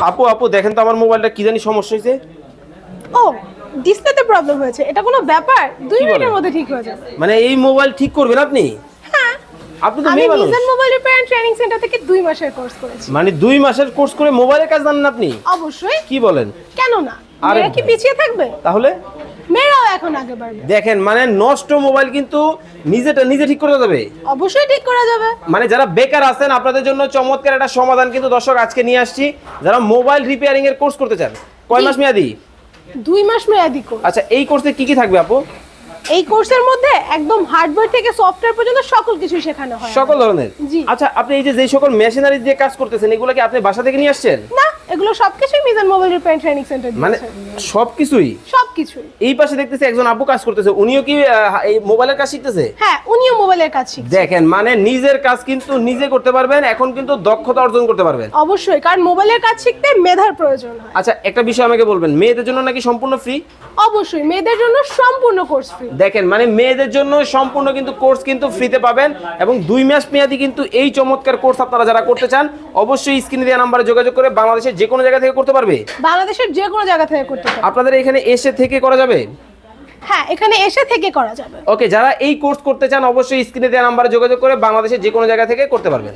আপু আপু দেখেন তো আমার মোবাইলটা কি জানি সমস্যা হয়েছে। ও, ডিসপ্লেতে প্রবলেম হয়েছে, এটা কোনো ব্যাপার? 2 কি বলেন? মিনিটের মধ্যে ঠিক হয়ে যাবে। মানে এই মোবাইল ঠিক করবেন আপনি? হ্যাঁ, আপনি তো আমি মেয়ে মানুষ। Mizan mobile repair and training centre থেকে 2 মাসের কোর্স করেছি। মানে 2 মাসের কোর্স করে মোবাইলের কাজ জানেন আপনি? অবশ্যই। কি বলেন? কেন না? আরে মেয়েরা কি ভাই। পিছিয়ে থাকবে? তাহলে মেয়েরাও এখন আগে বাড়বে। দেখেন মানে নষ্ট মোবাইল কিন্তু নিজে ঠিক করে যাবে। অবশ্যই ঠিক করা যাবে। মানে যারা বেকার আছেন আপনাদের জন্য চমৎকার একটা সমাধান কিন্তু দর্শক আজকে নিয়ে আসছি। যারা মোবাইল রিপেয়ারিং এর কোর্স করতে চান, কয় মাস মেয়াদি? 2 মাস মেয়াদি কোর্স। আচ্ছা এই কোর্সে কি কি থাকবে আপু? এই কোর্সের মধ্যে একদম হার্ডওয়্যার থেকে সফটওয়্যার পর্যন্ত সকল কিছু শেখানো হয়। সকল ধরনের? জি। আচ্ছা আপনি এই যে সকল মেশিনারি দিয়ে কাজ করতেছেন এগুলো কি আপনি বাসা থেকে নিয়ে আসছেন? না, এগুলো সবকিছুই Mizan mobile repair and training centre মানে দিয়েছে। সবকিছুই? সবকিছুই। এই পাশে দেখতেছি একজন আপু কাজ করতেছে, উনিও কি এই মোবাইলের কাজ শিখতেছে? হ্যাঁ, উনিও মোবাইলের কাজ শিখছে। দেখেন মানে নিজের কাজ কিন্তু নিজে করতে পারবেন, এখন কিন্তু দক্ষতা অর্জন করতে পারবেন। অবশ্যই, কারণ মোবাইলের কাজ শিখতে মেধার প্রয়োজন হয়। আচ্ছা একটা বিষয় আমাকে বলবেন, মেয়েদের জন্য নাকি সম্পূর্ণ ফ্রি? অবশ্যই, মেয়েদের জন্য সম্পূর্ণ কোর্স ফ্রি। দেখেন মানে মেয়েদের জন্য সম্পূর্ণ কিন্তু কোর্স কিন্তু ফ্রিতে পাবেন এবং 2 মাস মেয়াদি কিন্তু এই চমৎকার কোর্স আপনারা যারা করতে চান অবশ্যই স্ক্রিনে দেওয়া নাম্বারে যোগাযোগ করে বাংলাদেশের যে কোনো জায়গা থেকে করতে পারবে। বাংলাদেশের যে কোনো জায়গা থেকে করতে পারে। আপনাদের এখানে এসে থেকে করা যাবে? হ্যাঁ, এখানে এসে থেকে করা যাবে। ওকে, যারা এই কোর্স করতে চান অবশ্যই স্ক্রিনে দেওয়া নাম্বারে যোগাযোগ করে বাংলাদেশের যে কোনো জায়গা থেকে করতে পারবেন।